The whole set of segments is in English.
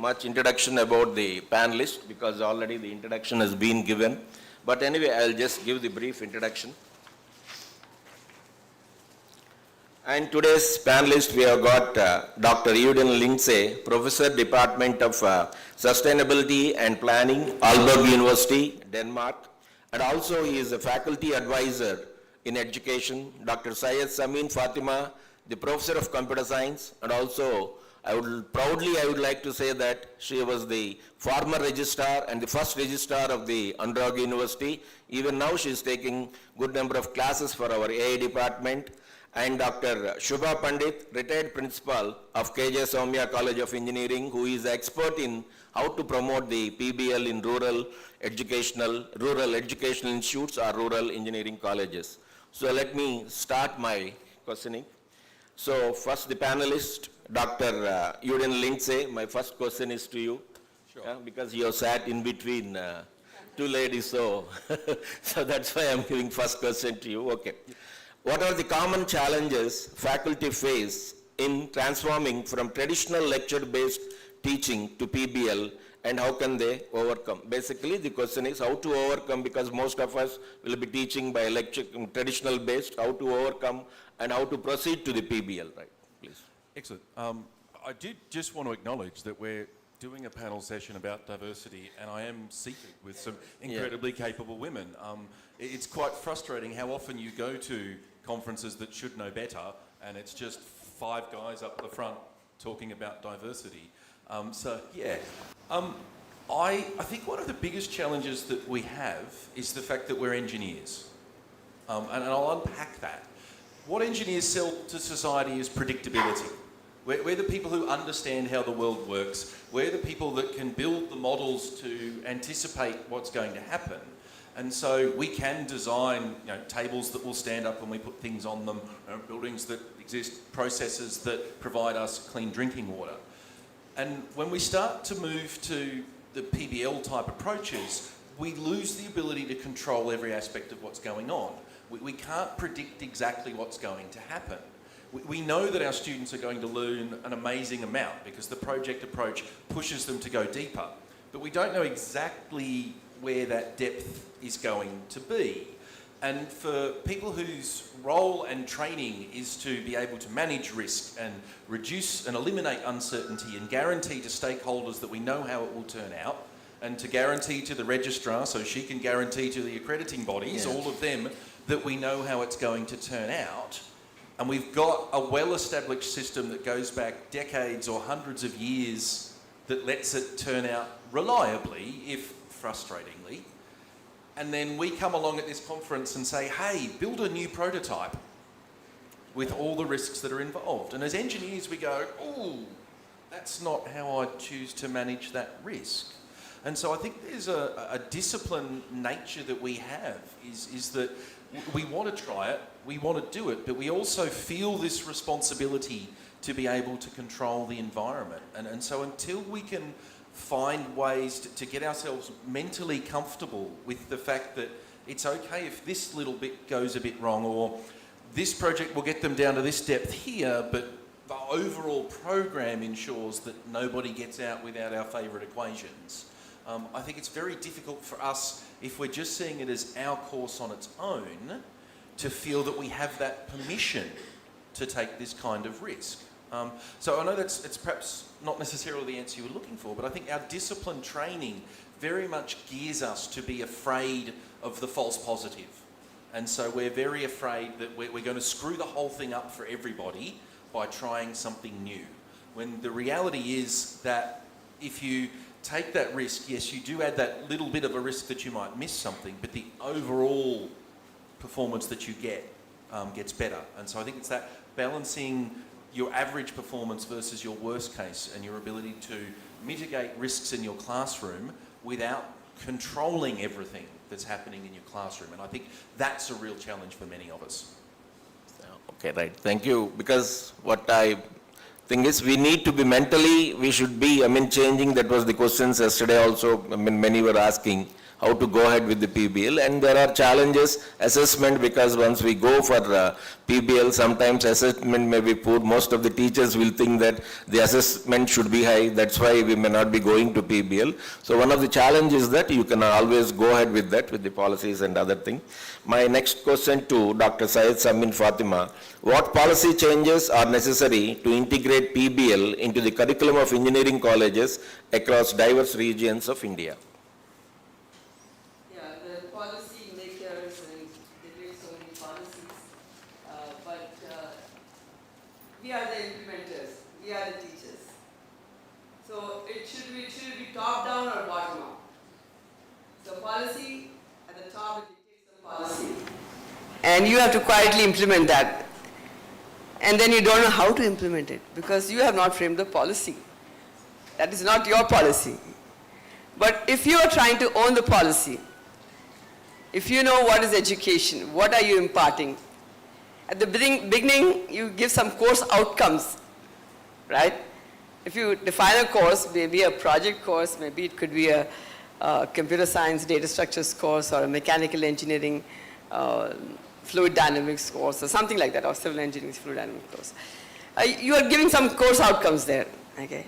much introduction about the panelists because already the introduction has been given. But anyway, I'll just give the brief introduction. And today's panelist, we have got Dr. Euan Lindsay, Professor, Department of Sustainability and Planning, Aalborg University, Denmark. And also he is a faculty advisor in education. Dr. Sameen, Fatima, the Professor of Computer Science. And also, I would like to say that she was the former registrar and the first registrar of the Anurag University. Even now she is taking good number of classes for our AI department. And Dr. Shubha Pandit, retired principal of KJ Somaiya College of Engineering, who is expert in how to promote the PBL in rural educational institutes or rural engineering colleges. So let me start my questioning. So first the panelist, Dr. Euan Lindsay, my first question is to you. Sure. Because you have sat in between two ladies, so, so that's why I'm giving first question to you. Okay. What are the common challenges faculty face in transforming from traditional lecture-based teaching to PBL, and how can they overcome? Basically, the question is how to overcome, because most of us will be teaching by lecture, traditional based, how to overcome and how to proceed to the PBL, right? Please. Excellent. I did just want to acknowledge that we're doing a panel session about diversity, and I am seated with some incredibly capable women. It's quite frustrating how often you go to conferences that should know better, and it's just five guys up the front talking about diversity. I think one of the biggest challenges that we have is the fact that we're engineers. And I'll unpack that. What engineers sell to society is predictability. We're the people who understand how the world works. We're the people that can build the models to anticipate what's going to happen. And so we can design tables that will stand up when we put things on them, buildings that exist, processes that provide us clean drinking water. And when we start to move to the PBL type approaches, we lose the ability to control every aspect of what's going on. We can't predict exactly what's going to happen. We know that our students are going to learn an amazing amount because the project approach pushes them to go deeper. But we don't know exactly where that depth is going to be. And for people whose role and training is to be able to manage risk and reduce and eliminate uncertainty and guarantee to stakeholders that we know how it will turn out, and to guarantee to the registrar so she can guarantee to the accrediting bodies, all of them, that we know how it's going to turn out. And we've got a well-established system that goes back decades or hundreds of years that lets it turn out reliably, if frustratingly. And then we come along at this conference and say, hey, build a new prototype with all the risks that are involved. And as engineers, we go, oh, that's not how I choose to manage that risk. And so I think there's a disciplined nature that we have, is that we want to try it, we want to do it, but we also feel this responsibility to be able to control the environment. And so until we can find ways to get ourselves mentally comfortable with the fact that it's okay if this little bit goes a bit wrong, or this project will get them down to this depth here, but the overall program ensures that nobody gets out without our favourite equations. I think it's very difficult for us, if we're just seeing it as our course on its own, to feel that we have that permission to take this kind of risk. So I know it's perhaps not necessarily the answer you were looking for, but I think our discipline training very much gears us to be afraid of the false positive. And so we're very afraid that we're going to screw the whole thing up for everybody by trying something new. When the reality is that if you take that risk, yes, you do add that little bit of a risk that you might miss something, but the overall performance that you get gets better. And so I think it's that balancing your average performance versus your worst case, and your ability to mitigate risks in your classroom without controlling everything that's happening in your classroom. And I think that's a real challenge for many of us. Okay, right. Thank you. Because what I think is we need to be mentally, we should be, changing. That was the questions yesterday also. Many were asking how to go ahead with the PBL. And there are challenges, assessment, because once we go for PBL, sometimes assessment may be poor. Most of the teachers will think that the assessment should be high. That's why we may not be going to PBL. So one of the challenges is that you can always go ahead with that, with the policies and other things. My next question to Dr. Syed, Sameen, Fatima: what policy changes are necessary to integrate PBL into the curriculum of engineering colleges across diverse regions of India? Yeah, the policy makers, and they make so many policies, but we are the implementers, we are the teachers. So it should be top down or bottom up. So policy at the top, it dictates the policy. And you have to quietly implement that. And then you don't know how to implement it because you have not framed the policy. That is not your policy. But if you are trying to own the policy, if you know what is education, what are you imparting, at the beginning you give some course outcomes, right? If you define a course, maybe a project course, maybe it could be a computer science data structures course or a mechanical engineering fluid dynamics course or something like that, or civil engineering fluid dynamics course. You are giving some course outcomes there, okay?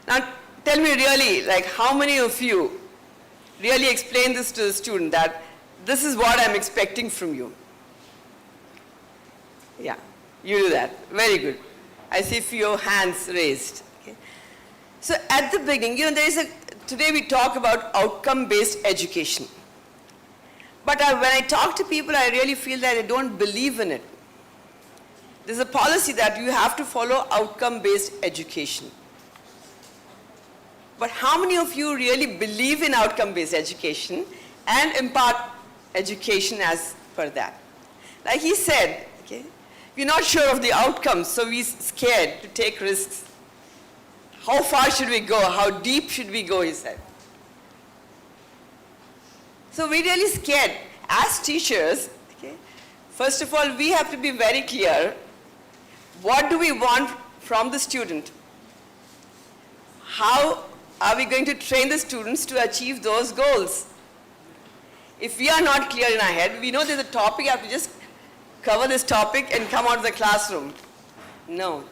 Now tell me really, like how many of you really explain this to the student that this is what I'm expecting from you? Yeah, you do that, very good. I see a few hands raised. Okay? So at the beginning, today we talk about outcome-based education. But when I talk to people, I really feel that they don't believe in it. There's a policy that you have to follow outcome-based education. But how many of you really believe in outcome-based education and impart education as per that? Like he said, okay, we're not sure of the outcomes, so we're scared to take risks. How far should we go? How deep should we go, he said. So we're really scared. As teachers, okay, first of all, we have to be very clear. What do we want from the student? How are we going to train the students to achieve those goals? If we are not clear in our head, we know there's a topic, I have to just cover this topic and come out of the classroom. No.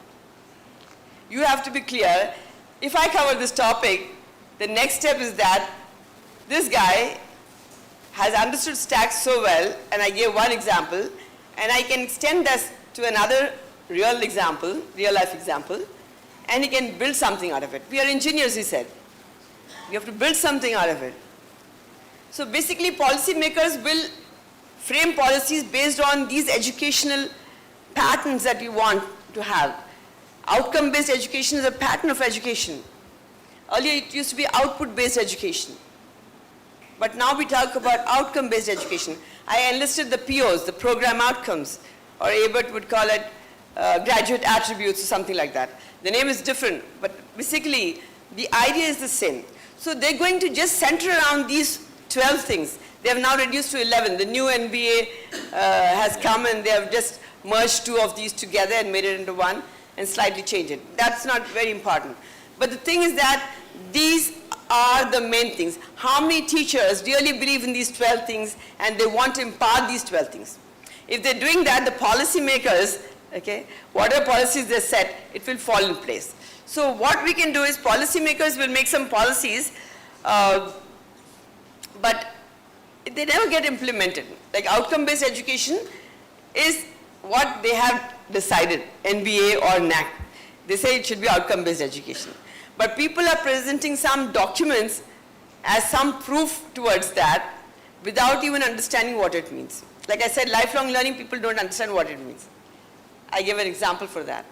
You have to be clear. If I cover this topic, the next step is that this guy has understood stacks so well, and I gave one example, and I can extend this to another real life example, and he can build something out of it. We are engineers, he said. We have to build something out of it. So basically, policymakers will frame policies based on these educational patterns that we want to have. Outcome-based education is a pattern of education. Earlier, it used to be output-based education. But now we talk about outcome-based education. I enlisted the POs, the program outcomes, or Ebert would call it graduate attributes or something like that. The name is different, but basically the idea is the same. So they're going to just center around these 12 things. They have now reduced to 11. The new NBA has come and they have just merged 2 of these together and made it into one and slightly changed it. That's not very important. But the thing is that these are the main things. How many teachers really believe in these 12 things and they want to impart these 12 things? If they're doing that, the policymakers, okay, whatever policies they set, it will fall in place. So what we can do is policymakers will make some policies, but they never get implemented. Like outcome-based education is what they have decided, NBA or NAC. They say it should be outcome-based education. But people are presenting some documents as some proof towards that without even understanding what it means. Like I said, lifelong learning, people don't understand what it means. I give an example for that.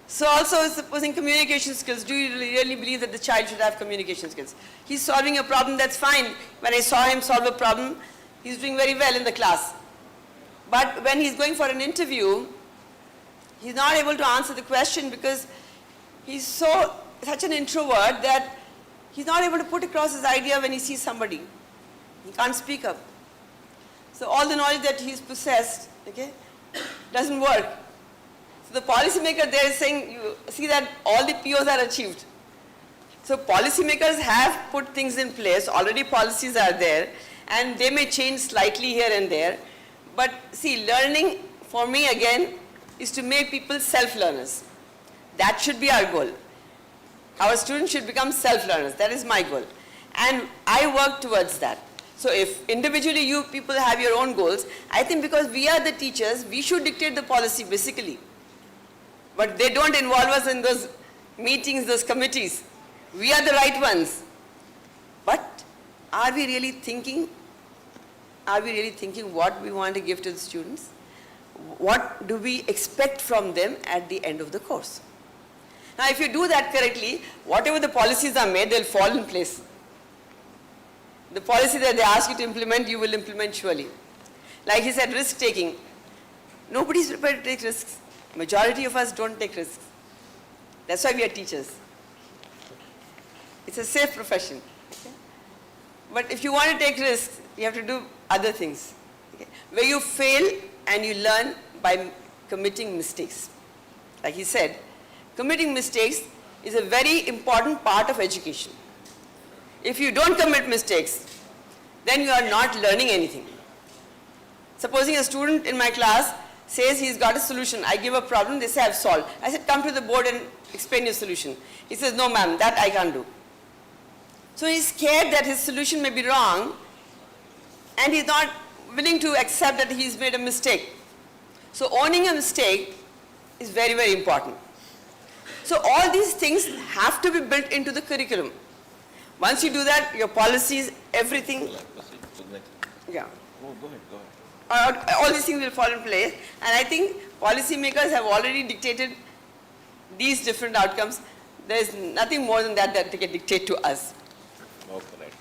So also, supposing communication skills, do you really believe that the child should have communication skills? He's solving a problem, that's fine. When I saw him solve a problem, he's doing very well in the class. But when he's going for an interview, he's not able to answer the question because he's such an introvert that he's not able to put across his idea when he sees somebody. He can't speak up. So all the knowledge that he's possessed, okay, doesn't work. So the policymaker there is saying, you see that all the POs are achieved. So policymakers have put things in place, already policies are there, and they may change slightly here and there. But see, learning for me again is to make people self-learners. That should be our goal. Our students should become self-learners. That is my goal. And I work towards that. So if individually you people have your own goals, I think because we are the teachers, we should dictate the policy basically. But they don't involve us in those meetings, those committees. We are the right ones. But are we really thinking what we want to give to the students? What do we expect from them at the end of the course? Now, if you do that correctly, whatever the policies are made, they'll fall in place. The policy that they ask you to implement, you will implement surely. Like he said, risk-taking. Nobody's prepared to take risks. Majority of us don't take risks. That's why we are teachers. It's a safe profession. Okay? But if you want to take risks, you have to do other things. Okay? Where you fail and you learn by committing mistakes. Like he said, committing mistakes is a very important part of education. If you don't commit mistakes, then you are not learning anything. Supposing a student in my class says he's got a solution. I give a problem, they say I've solved. I said, come to the board and explain your solution. He says, no ma'am, that I can't do. So he's scared that his solution may be wrong, and he's not willing to accept that he's made a mistake. So owning a mistake is very, very important. So all these things have to be built into the curriculum. Once you do that, your policies, everything, yeah. Go ahead. All these things will fall in place. And I think policymakers have already dictated these different outcomes. There is nothing more than that they can dictate to us. Okay, right.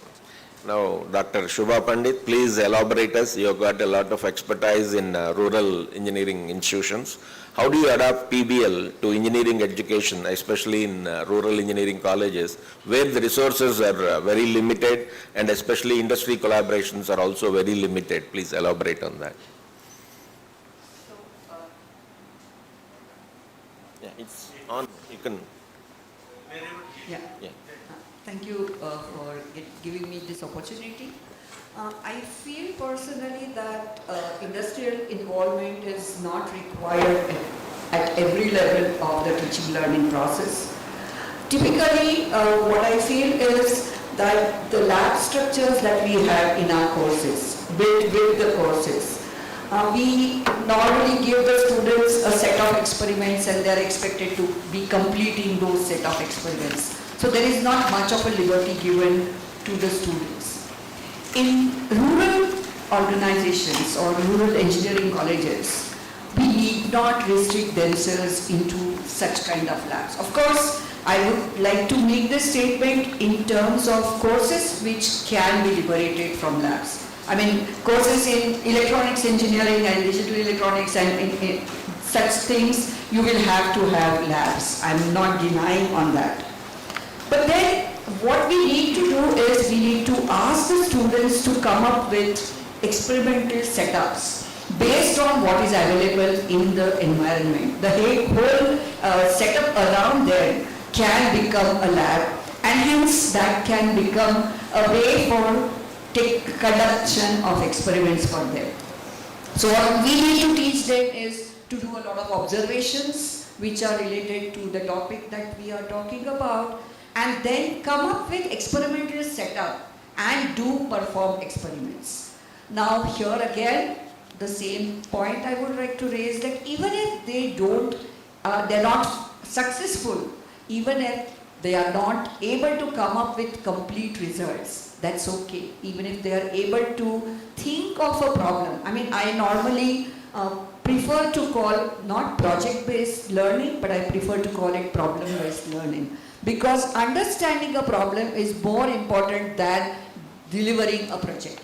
Now, Dr. Shubha Pandit, please elaborate us. You have got a lot of expertise in rural engineering institutions. How do you adapt PBL to engineering education, especially in rural engineering colleges, where the resources are very limited and especially industry collaborations are also very limited? Please elaborate on that. Yeah, it's on. You can. Yeah. Yeah. Thank you for giving me this opportunity. I feel personally that industrial involvement is not required at every level of the teaching learning process. Typically, what I feel is that the lab structures that we have in our courses, built with the courses, we normally give the students a set of experiments and they are expected to be completing those set of experiments. So there is not much of a liberty given to the students. In rural organizations or rural engineering colleges, we need not restrict themselves into such kind of labs. Of course, I would like to make this statement in terms of courses which can be liberated from labs. I mean, courses in electronics engineering and digital electronics and in such things, you will have to have labs. I'm not denying on that. But then what we need to do is we need to ask the students to come up with experimental setups based on what is available in the environment. The whole setup around them can become a lab, and hence that can become a way for conduction of experiments for them. So what we need to teach them is to do a lot of observations which are related to the topic that we are talking about, and then come up with experimental setup and do perform experiments. Now here again, the same point I would like to raise, that even if they don't, they're not successful, even if they are not able to come up with complete results, that's okay. Even if they are able to think of a problem. I mean, I normally prefer to call not project-based learning, but I prefer to call it problem-based learning. Because understanding a problem is more important than delivering a project.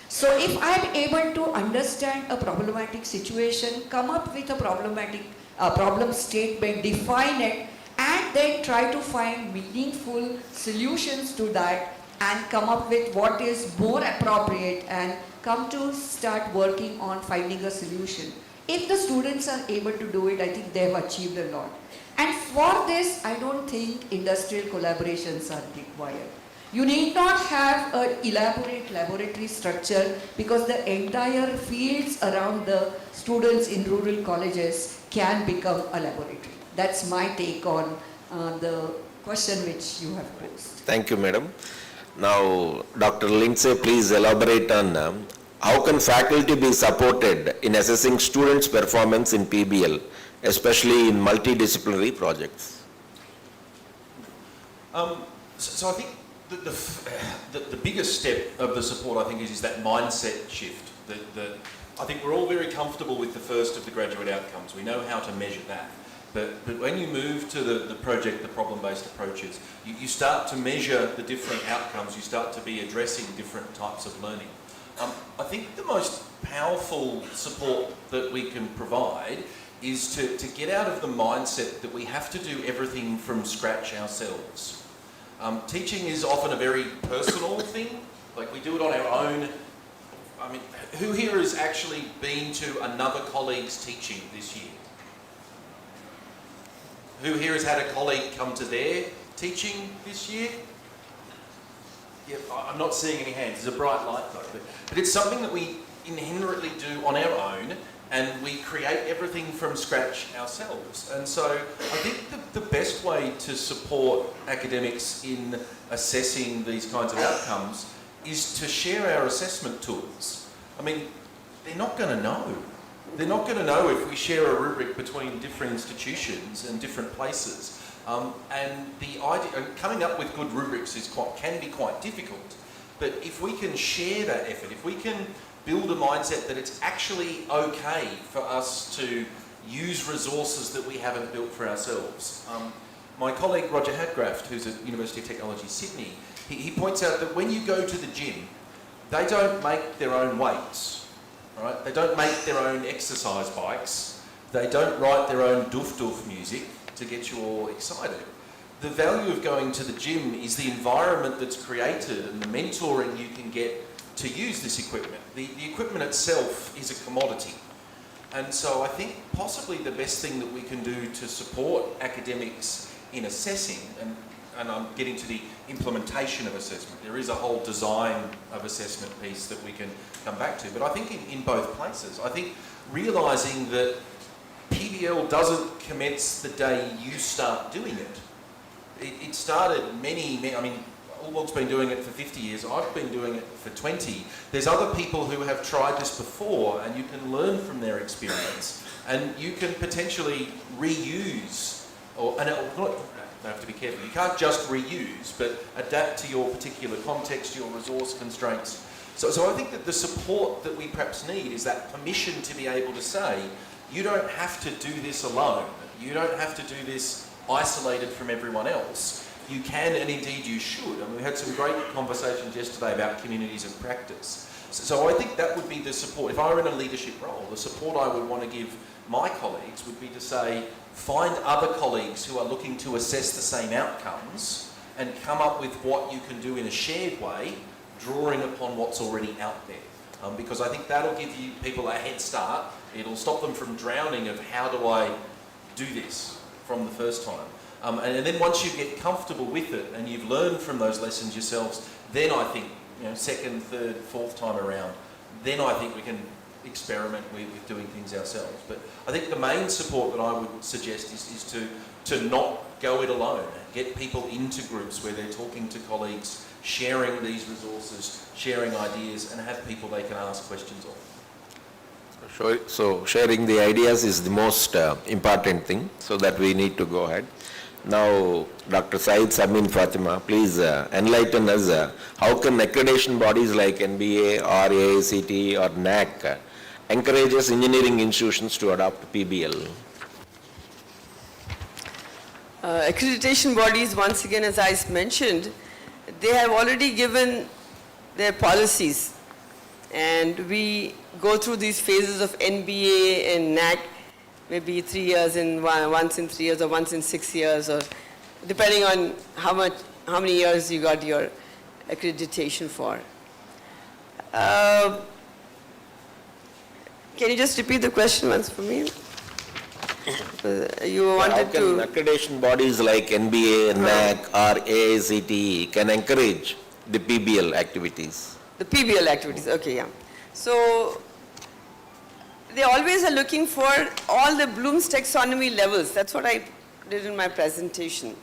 So if I'm able to understand a problematic situation, come up with a problem statement, define it, and then try to find meaningful solutions to that and come up with what is more appropriate and come to start working on finding a solution. If the students are able to do it, I think they have achieved a lot. And for this, I don't think industrial collaborations are required. You need not have an elaborate laboratory structure because the entire fields around the students in rural colleges can become a laboratory. That's my take on the question which you have posed. Thank you, madam. Now, Dr. Lindsay, please elaborate on how can faculty be supported in assessing students' performance in PBL, especially in multidisciplinary projects? So I think the biggest step of the support, I think, is that mindset shift. I think we're all very comfortable with the first of the graduate outcomes. We know how to measure that. But when you move to the project, the problem-based approaches, you start to measure the different outcomes. You start to be addressing different types of learning. I think the most powerful support that we can provide is to get out of the mindset that we have to do everything from scratch ourselves. Teaching is often a very personal thing. Like, we do it on our own. I mean, who here has actually been to another colleague's teaching this year? Who here has had a colleague come to their teaching this year? Yeah, I'm not seeing any hands. There's a bright light though. But it's something that we inherently do on our own, and we create everything from scratch ourselves. And so I think the best way to support academics in assessing these kinds of outcomes is to share our assessment tools. I mean, they're not going to know. They're not going to know if we share a rubric between different institutions and different places. And the idea, coming up with good rubrics can be quite difficult. But if we can share that effort, if we can build a mindset that it's actually okay for us to use resources that we haven't built for ourselves. My colleague Roger Hadgraft, who's at University of Technology Sydney, he points out that when you go to the gym, they don't make their own weights, right? They don't make their own exercise bikes. They don't write their own doof-doof music to get you all excited. The value of going to the gym is the environment that's created and the mentoring you can get to use this equipment. The equipment itself is a commodity. And so I think possibly the best thing that we can do to support academics in assessing, and I'm getting to the implementation of assessment. There is a whole design of assessment piece that we can come back to. But I think in both places, I think realising that PBL doesn't commence the day you start doing it. It started I mean, Aalborg's been doing it for 50 years, I've been doing it for 20. There's other people who have tried this before, and you can learn from their experience, and you can potentially reuse, you have to be careful, you can't just reuse, but adapt to your particular context, your resource constraints. So I think that the support that we perhaps need is that permission to be able to say, you don't have to do this alone, you don't have to do this isolated from everyone else. You can, and indeed you should. And we had some great conversations yesterday about communities of practice. So I think that would be the support. If I were in a leadership role, the support I would want to give my colleagues would be to say, find other colleagues who are looking to assess the same outcomes and come up with what you can do in a shared way, drawing upon what's already out there. Because I think that'll give you people a head start. It'll stop them from drowning of how do I do this from the first time. And then once you get comfortable with it and you've learned from those lessons yourselves, then I think, second, third, fourth time around, then I think we can experiment with doing things ourselves. But I think the main support that I would suggest is to not go it alone. Get people into groups where they're talking to colleagues, sharing these resources, sharing ideas, and have people they can ask questions of. So sharing the ideas is the most important thing, so that we need to go ahead. Now, Dr. Syed, Sameen, Fatima, please enlighten us. How can accreditation bodies like NBA or AICTE or NAC encourages engineering institutions to adopt PBL? Accreditation bodies, once again, as I mentioned, they have already given their policies. And we go through these phases of NBA and NAC, maybe 3 years in once in 3 years or once in 6 years, or depending on how many years you got your accreditation for. Can you just repeat the question once for me? You How wanted can to... accreditation bodies like NBA, NAC or AICTE can encourage the PBL activities? The PBL activities, okay, yeah. So, they always are looking for all the Bloom's taxonomy levels. That's what I did in my presentation.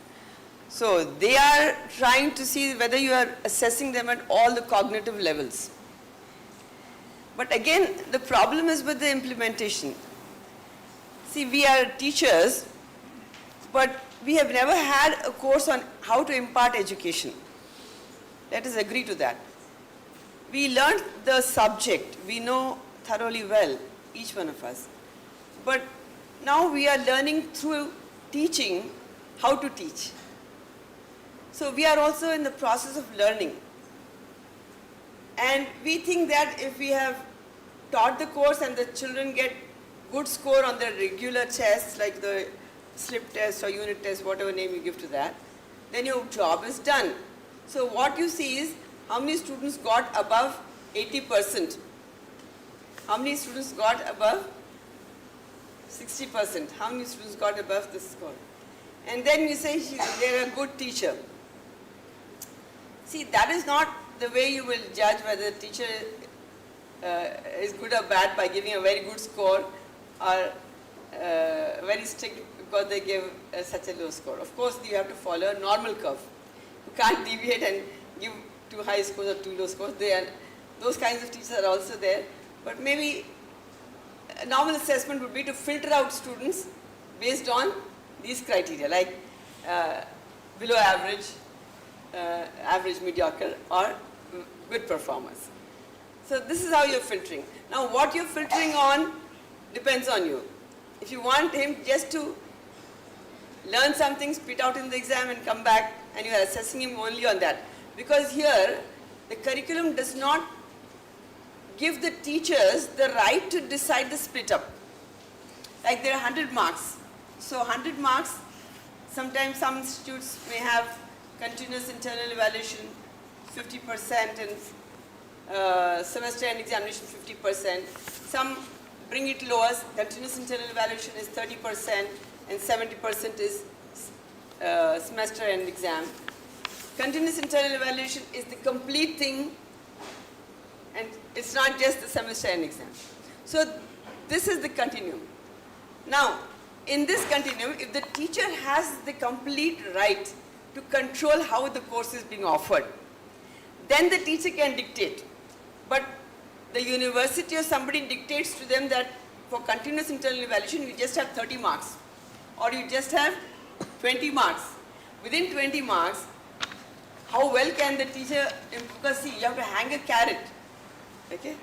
So, they are trying to see whether you are assessing them at all the cognitive levels. But again, the problem is with the implementation. See, we are teachers, but we have never had a course on how to impart education. Let us agree to that. We learned the subject, we know thoroughly well, each one of us. But now we are learning through teaching how to teach. So we are also in the process of learning. And we think that if we have taught the course and the children get good score on their regular tests, like the slip test or unit test, whatever name you give to that, then your job is done. So what you see is how many students got above 80%. How many students got above 60%? How many students got above this score? And then you say they're a good teacher. See, that is not the way you will judge whether the teacher is good or bad by giving a very good score or very strict because they give such a low score. Of course, you have to follow a normal curve. You can't deviate and give too high scores or too low scores. Those kinds of teachers are also there. But maybe a normal assessment would be to filter out students based on these criteria, like below average, average, mediocre, or good performers. So this is how you're filtering. Now what you're filtering on depends on you. If you want him just to learn something, spit out in the exam and come back, and you are assessing him only on that. Because here, the curriculum does not give the teachers the right to decide the split up. Like there are 100 marks. So 100 marks, sometimes some institutes may have continuous internal evaluation 50% and semester end examination 50%. Some bring it lower, continuous internal evaluation is 30% and 70% is semester end exam. Continuous internal evaluation is the complete thing, and it's not just the semester end exam. So this is the continuum. Now, in this continuum, if the teacher has the complete right to control how the course is being offered, then the teacher can dictate. But the university or somebody dictates to them that for continuous internal evaluation, you just have 30 marks, or you just have 20 marks. Within 20 marks, how well can the teacher, because see, you have to hang a carrot, okay?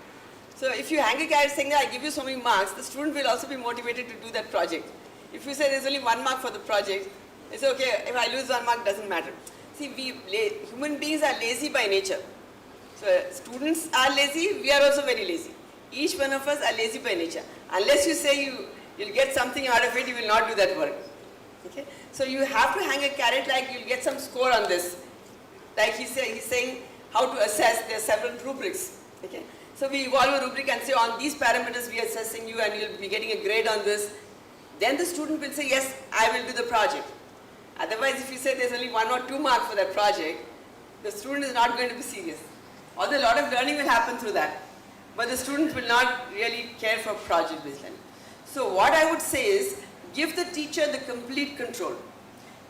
So if you hang a carrot saying that I give you so many marks, the student will also be motivated to do that project. If you say there's only 1 mark for the project, it's okay, if I lose 1 mark, doesn't matter. See, human beings are lazy by nature. So students are lazy, we are also very lazy. Each one of us are lazy by nature. Unless you say you'll get something out of it, you will not do that work. Okay? So you have to hang a carrot like you'll get some score on this. Like he's saying how to assess, there are several rubrics. Okay? So we evolve a rubric and say on these parameters we are assessing you and you'll be getting a grade on this. Then the student will say, yes, I will do the project. Otherwise, if you say there's only 1 or 2 marks for that project, the student is not going to be serious. Although a lot of learning will happen through that. But the student will not really care for project-based learning. So what I would say is, give the teacher the complete control.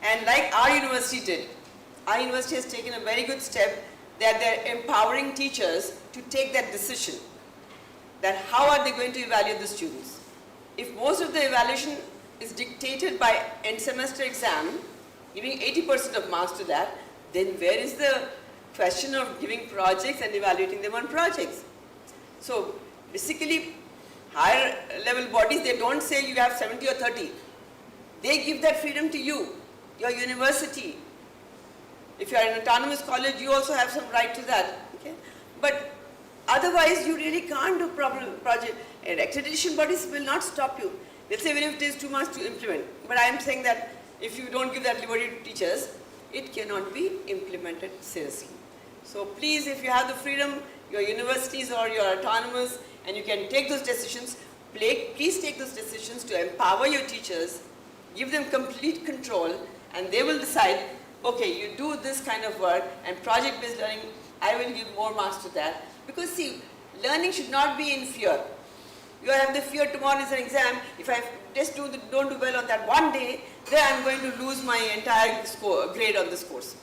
And like our university did, our university has taken a very good step that they're empowering teachers to take that decision. That how are they going to evaluate the students? If most of the evaluation is dictated by end semester exam, giving 80% of marks to that, then where is the question of giving projects and evaluating them on projects? So basically, higher level bodies, they don't say you have 70 or 30. They give that freedom to you, your university. If you are an autonomous college, you also have some right to that. Okay? But otherwise, you really can't do project. And accreditation bodies will not stop you. They'll say even if it is 2 months to implement. But I am saying that if you don't give that liberty to teachers, it cannot be implemented seriously. So please, if you have the freedom, your universities or your autonomous, and you can take those decisions, Please take those decisions to empower your teachers, give them complete control, and they will decide, okay, you do this kind of work, and project-based learning, I will give more marks to that. Because see, learning should not be in fear. You have the fear tomorrow is an exam, if I just don't do well on that one day, then I'm going to lose my entire grade on this course.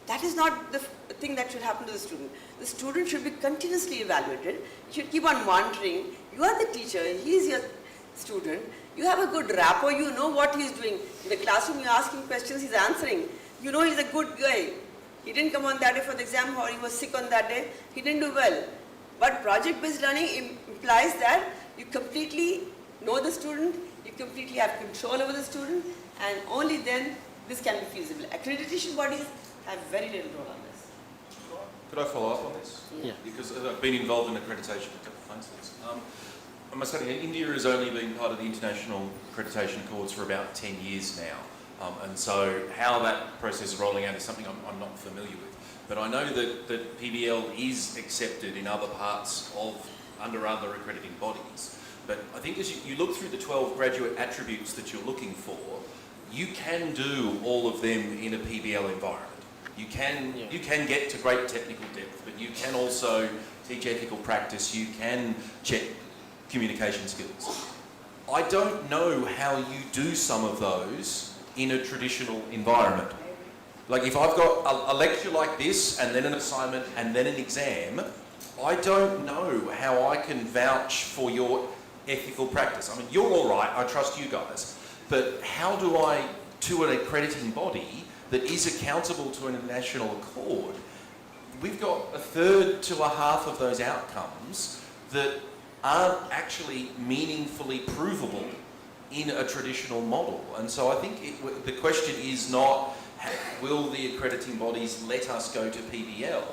That is not the thing that should happen to the student. The student should be continuously evaluated. You should keep on monitoring. You are the teacher, he is your student. You have a good rapport, you know what he is doing. In the classroom, you ask him questions, he's answering. You know he's a good guy. He didn't come on that day for the exam, or he was sick on that day. He didn't do well. But project-based learning implies that you completely know the student, you completely have control over the student, and only then this can be feasible. Accreditation bodies have very little role on this. Could I follow up on this? Yeah. Because I've been involved in accreditation a couple of times. I must say, India has only been part of the international accreditation accords for about 10 years now. And so how that process is rolling out is something I'm not familiar with. But I know that PBL is accepted in other parts under other accrediting bodies. But I think as you look through the 12 graduate attributes that you're looking for, you can do all of them in a PBL environment. You can get to great technical depth, but you can also teach ethical practice, you can check communication skills. I don't know how you do some of those in a traditional environment. Like if I've got a lecture like this, and then an assignment, and then an exam, I don't know how I can vouch for your ethical practice. I mean, you're all right, I trust you guys, but how do I, to an accrediting body that is accountable to an international accord, we've got a third to a half of those outcomes that aren't actually meaningfully provable in a traditional model. And so I think the question is not, will the accrediting bodies let us go to PBL?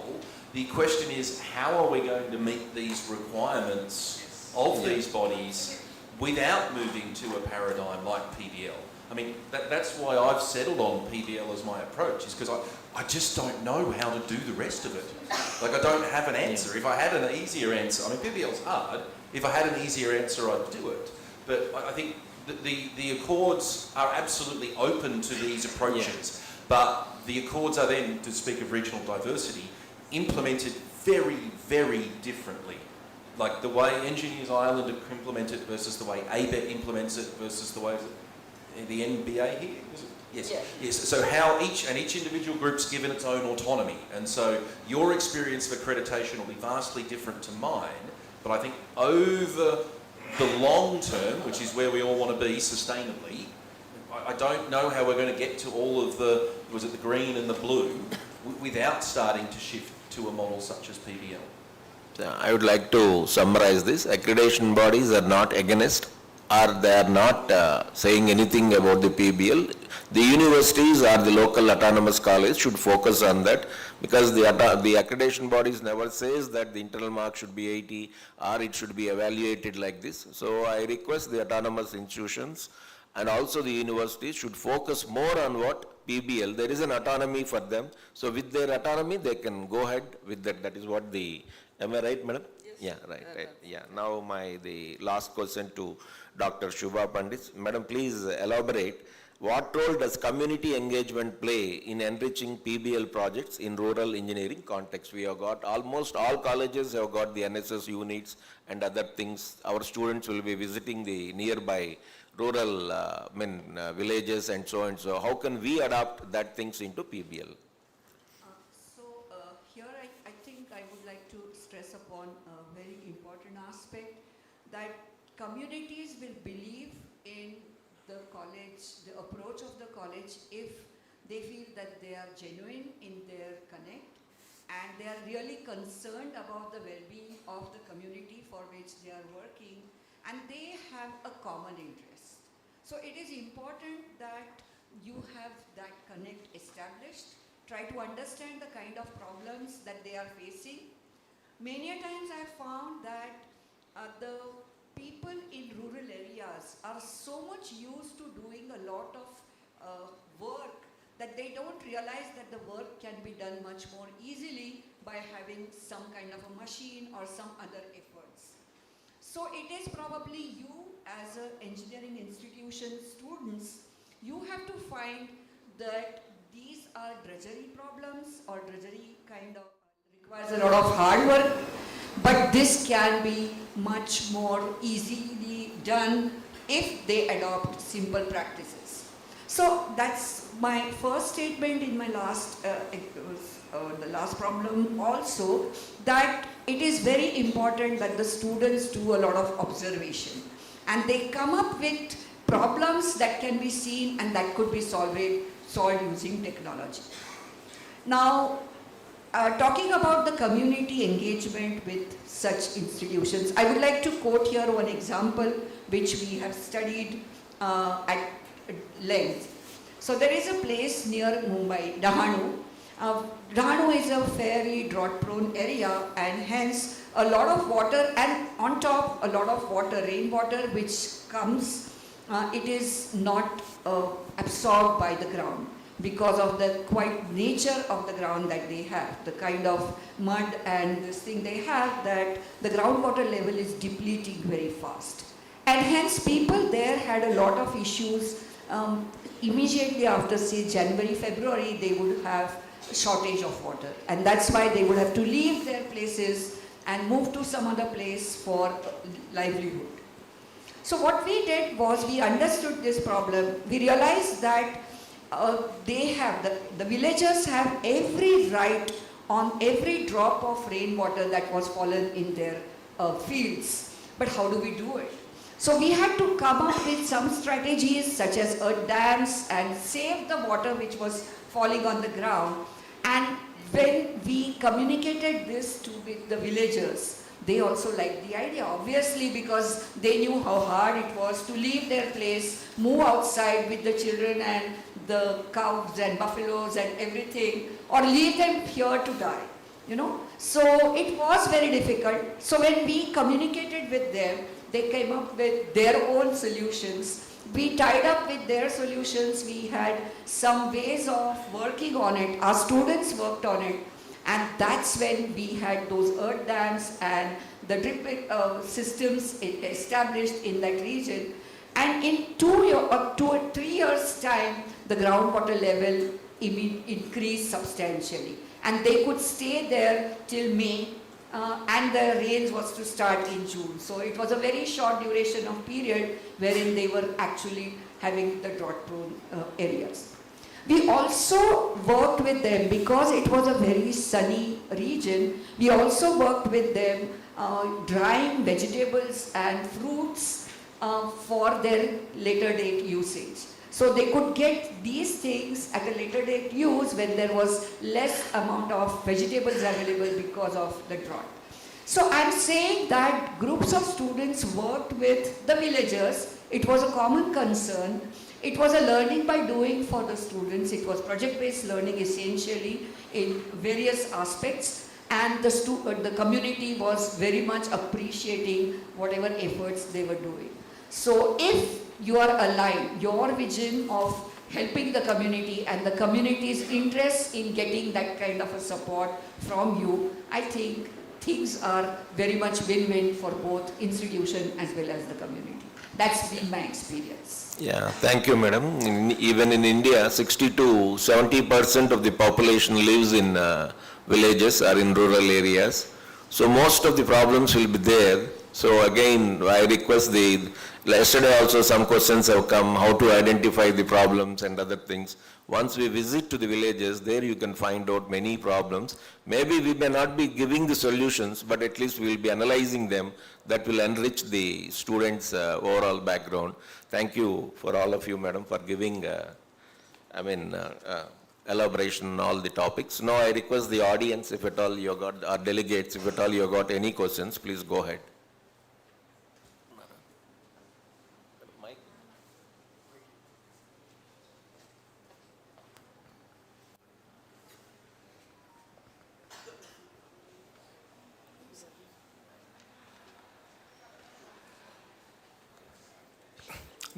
The question is, how are we going to meet these requirements of these bodies without moving to a paradigm like PBL? I mean, that's why I've settled on PBL as my approach, is because I just don't know how to do the rest of it. Like, I don't have an answer. If I had an easier answer, I mean, PBL's hard. If I had an easier answer, I'd do it. But I think the accords are absolutely open to these approaches. But the accords are then, to speak of regional diversity, implemented very, very differently. Like the way Engineers Ireland implement it versus the way ABET implements it versus the way the NBA here, is it? Yes. Yeah. Yes. So how each individual group's given its own autonomy, and so your experience of accreditation will be vastly different to mine. But I think over the long term, which is where we all want to be sustainably, I don't know how we're going to get to all of the green and the blue without starting to shift to a model such as PBL. I would like to summarize this. Accreditation bodies are not against, or they are not saying anything about the PBL. The universities or the local autonomous college should focus on that, because the accreditation bodies never says that the internal mark should be 80 or it should be evaluated like this. So I request the autonomous institutions and also the universities should focus more on what PBL, there is an autonomy for them. So with their autonomy, they can go ahead with that. That is what am I right, madam? Yes. Yeah, right. Yeah. Now the last question to Dr. Shubha Pandit. Madam, please elaborate. What role does community engagement play in enriching PBL projects in rural engineering context? We have got almost all colleges have got the NSS units and other things. Our students will be visiting the nearby rural villages and so on. So how can we adapt that things into PBL? Here I think I would like to stress upon a very important aspect, that communities will believe in the college, the approach of the college, if they feel that they are genuine in their connect and they are really concerned about the well-being of the community for which they are working, and they have a common interest. So it is important that you have that connect established, try to understand the kind of problems that they are facing. Many a times I have found that the people in rural areas are so much used to doing a lot of work that they don't realize that the work can be done much more easily by having some kind of a machine or some other efforts. So it is probably you as an engineering institution students, you have to find that these are drudgery problems or drudgery kind of requires a lot of hard work, but this can be much more easily done if they adopt simple practices. So that's my first statement in my last, the last problem also, that it is very important that the students do a lot of observation and they come up with problems that can be seen and that could be solved using technology. Now, talking about the community engagement with such institutions, I would like to quote here one example which we have studied at length. So there is a place near Mumbai, Dahanu. Dahanu is a very drought-prone area and hence a lot of water, and on top a lot of water, rainwater which comes, it is not absorbed by the ground because of the quite nature of the ground that they have, the kind of mud and this thing they have, that the groundwater level is depleting very fast. And hence people there had a lot of issues. Immediately after, say, January, February, they would have a shortage of water. And that's why they would have to leave their places and move to some other place for livelihood. So what we did was we understood this problem. We realized that the villagers have every right on every drop of rainwater that was fallen in their fields. But how do we do it? So we had to come up with some strategies such as earth dams and save the water which was falling on the ground. And when we communicated this to the villagers, they also liked the idea, obviously, because they knew how hard it was to leave their place, move outside with the children and the cows and buffaloes and everything, or leave them here to die, you know. So it was very difficult. So when we communicated with them, they came up with their own solutions. We tied up with their solutions. We had some ways of working on it. Our students worked on it. And that's when we had those earth dams and the drip systems established in that region. And in 2 or 3 years' time, the groundwater level increased substantially. And they could stay there till May, and the rains was to start in June. So it was a very short duration of period wherein they were actually having the drought-prone areas. We also worked with them because it was a very sunny region. We also worked with them drying vegetables and fruits for their later date usage. So they could get these things at a later date use when there was less amount of vegetables available because of the drought. So I'm saying that groups of students worked with the villagers. It was a common concern. It was a learning by doing for the students. It was project-based learning essentially in various aspects, and the community was very much appreciating whatever efforts they were doing. So if you are aligned, your vision of helping the community and the community's interest in getting that kind of a support from you, I think things are very much win-win for both institution as well as the community. That's been my experience. Yeah, thank you, madam. Even in India, 60 to 70% of the population lives in villages or in rural areas. So most of the problems will be there. So again, I request yesterday also some questions have come, how to identify the problems and other things. Once we visit to the villages, there you can find out many problems. Maybe we may not be giving the solutions, but at least we will be analyzing them. That will enrich the students' overall background. Thank you for all of you, madam, for giving, elaboration on all the topics. Now I request the audience, if at all you got, our delegates, if at all you got any questions, please go ahead.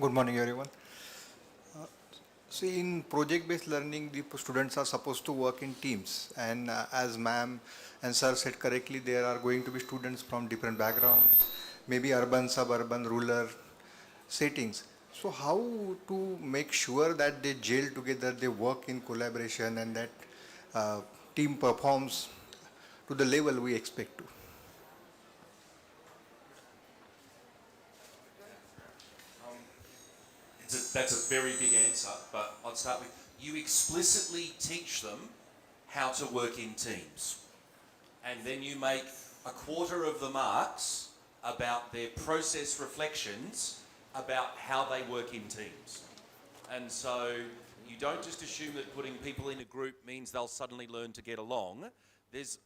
Good morning, everyone. See, in project-based learning, the students are supposed to work in teams. And as ma'am and sir said correctly, there are going to be students from different backgrounds, maybe urban, suburban, rural settings. So how to make sure that they gel together, they work in collaboration, and that team performs to the level we expect to? That's a very big answer, but I'll start with, you explicitly teach them how to work in teams. And then you make a quarter of the marks about their process reflections about how they work in teams. And so you don't just assume that putting people in a group means they'll suddenly learn to get along. There's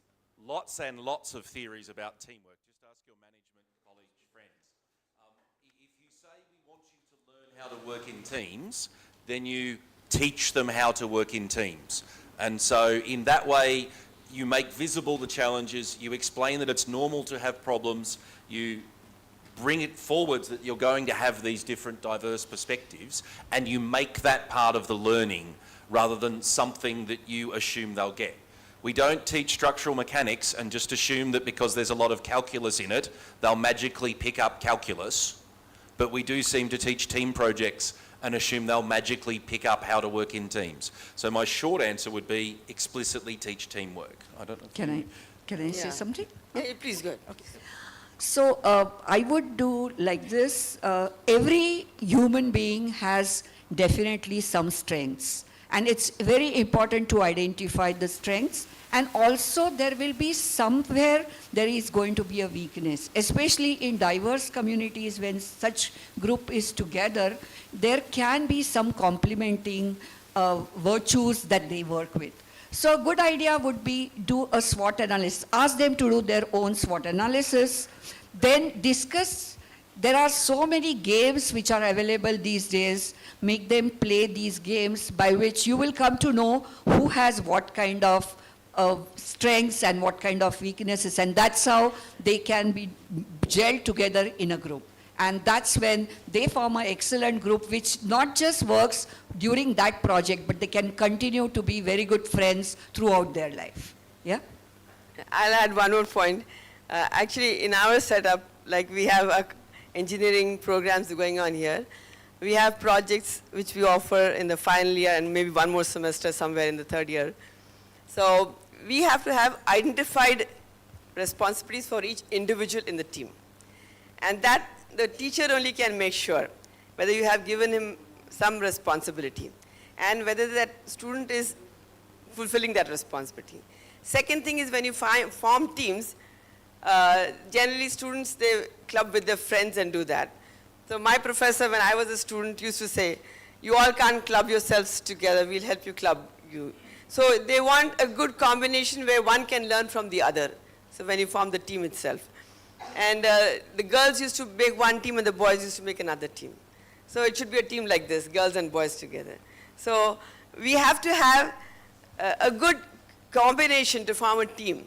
lots and lots of theories about teamwork. Just ask your management college friends. If you say we want you to learn how to work in teams, then you teach them how to work in teams. And so in that way, you make visible the challenges, you explain that it's normal to have problems, you bring it forwards that you're going to have these different diverse perspectives, and you make that part of the learning rather than something that you assume they'll get. We don't teach structural mechanics and just assume that because there's a lot of calculus in it, they'll magically pick up calculus, but we do seem to teach team projects and assume they'll magically pick up how to work in teams. So my short answer would be explicitly teach teamwork. I don't know. Can I say something? Yeah, please go ahead. Okay. So I would do like this. Every human being has definitely some strengths, and it's very important to identify the strengths. And also there will be somewhere there is going to be a weakness, especially in diverse communities. When such group is together, there can be some complementing virtues that they work with. So a good idea would be do a SWOT analysis. Ask them to do their own SWOT analysis. Then discuss. There are so many games which are available these days. Make them play these games by which you will come to know who has what kind of strengths and what kind of weaknesses. And that's how they can be gelled together in a group. And that's when they form an excellent group which not just works during that project, but they can continue to be very good friends throughout their life. Yeah? I'll add one more point. Actually, in our setup, like we have engineering programs going on here. We have projects which we offer in the final year and maybe one more semester somewhere in the third year. So we have to have identified responsibilities for each individual in the team. And that the teacher only can make sure whether you have given him some responsibility and whether that student is fulfilling that responsibility. Second thing is when you form teams, generally students, they club with their friends and do that. So my professor, when I was a student, used to say, you all can't club yourselves together, we'll help you club you. So they want a good combination where one can learn from the other. So when you form the team itself. And the girls used to make one team and the boys used to make another team. So it should be a team like this, girls and boys together. So we have to have a good combination to form a team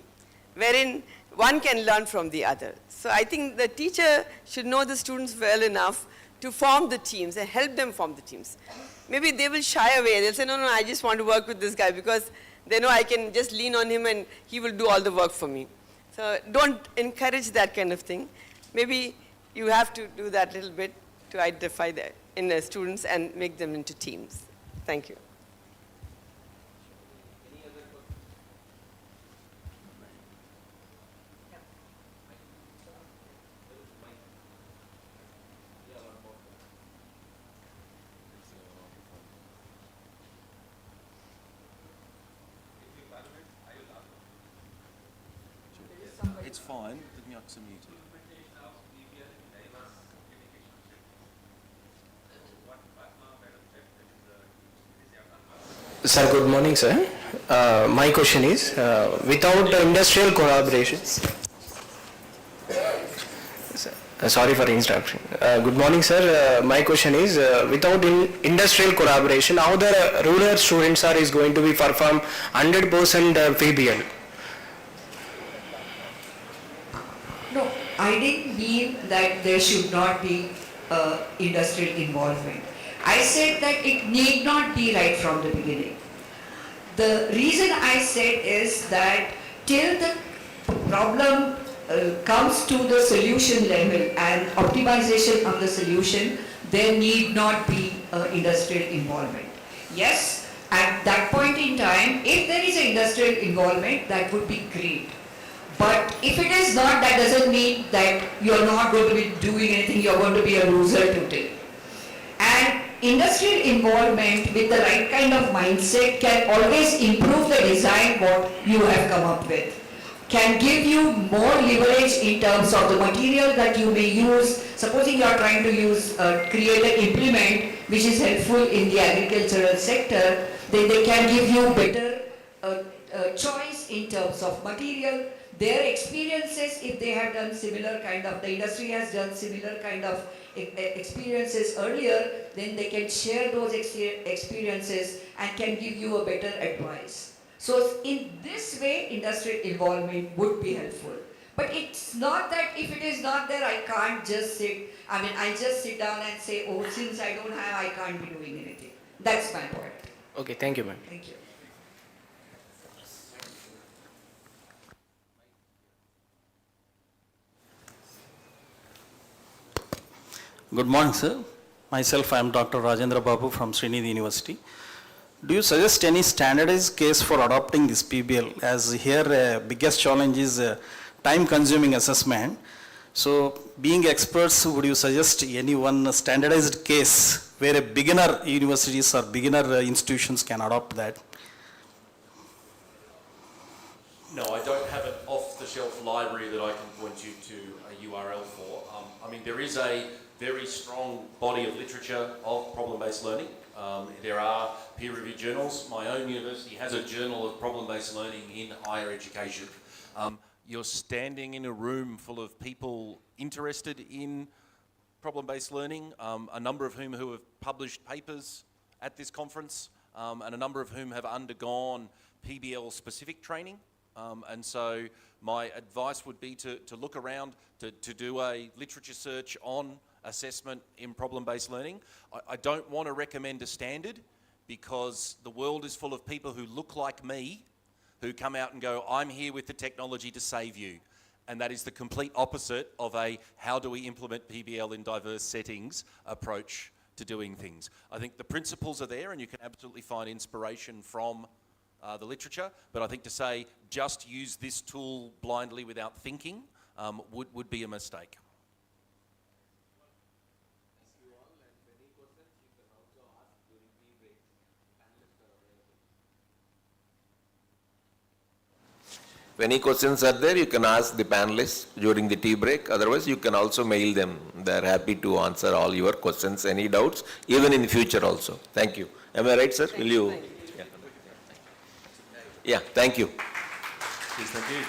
wherein one can learn from the other. So I think the teacher should know the students well enough to form the teams and help them form the teams. Maybe they will shy away. They'll say, no, I just want to work with this guy because they know I can just lean on him and he will do all the work for me. So don't encourage that kind of thing. Maybe you have to do that little bit to identify that in the students and make them into teams. Thank you. It's fine, the mics are muted. Sir, good morning, sir. My question is, without industrial collaboration, sorry for interruption. Good morning, sir. My question is, without industrial collaboration, how the rural students is going to be perform 100% PBL? No, I didn't mean that there should not be industrial involvement. I said that it need not be right from the beginning. The reason I said is that till the problem comes to the solution level and optimization of the solution, there need not be industrial involvement. Yes, at that point in time, if there is an industrial involvement, that would be great. But if it is not, that doesn't mean that you're not going to be doing anything, you're going to be a loser today. And industrial involvement with the right kind of mindset can always improve the design what you have come up with. Can give you more leverage in terms of the material that you may use. Supposing you are trying to use, create an implement which is helpful in the agricultural sector, then they can give you better choice in terms of material. Their experiences, if they have done similar kind of, the industry has done similar kind of experiences earlier, then they can share those experiences and can give you a better advice. So in this way, industrial involvement would be helpful. But it's not that if it is not there, I can't just sit, I just sit down and say, oh, since I don't have, I can't be doing anything. That's my point. Okay, thank you, ma'am. Thank you. Good morning, sir. Myself, I am Dr. Rajendra Babu from Srinidhi University. Do you suggest any standardized case for adopting this PBL? As here, biggest challenge is time-consuming assessment. So, being experts, would you suggest any one standardized case where a beginner universities or beginner institutions can adopt that? No, I don't have an off-the-shelf library that I can point you to a URL for. There is a very strong body of literature of problem-based learning. There are peer-reviewed journals. My own university has a journal of problem-based learning in higher education. You're standing in a room full of people interested in problem-based learning, a number of whom who have published papers at this conference, and a number of whom have undergone PBL-specific training. And so my advice would be to look around, to do a literature search on assessment in problem-based learning. I don't want to recommend a standard because the world is full of people who look like me, who come out and go, I'm here with the technology to save you. And that is the complete opposite of a how do we implement PBL in diverse settings approach to doing things. I think the principles are there and you can absolutely find inspiration from the literature, but I think to say just use this tool blindly without thinking would be a mistake. If any questions are there, you can ask the panelists during the tea break. Otherwise, you can also mail them. They're happy to answer all your questions, any doubts, even in the future also. Thank you. Am I right, sir? Will you? Yeah, thank you. Please, thank you.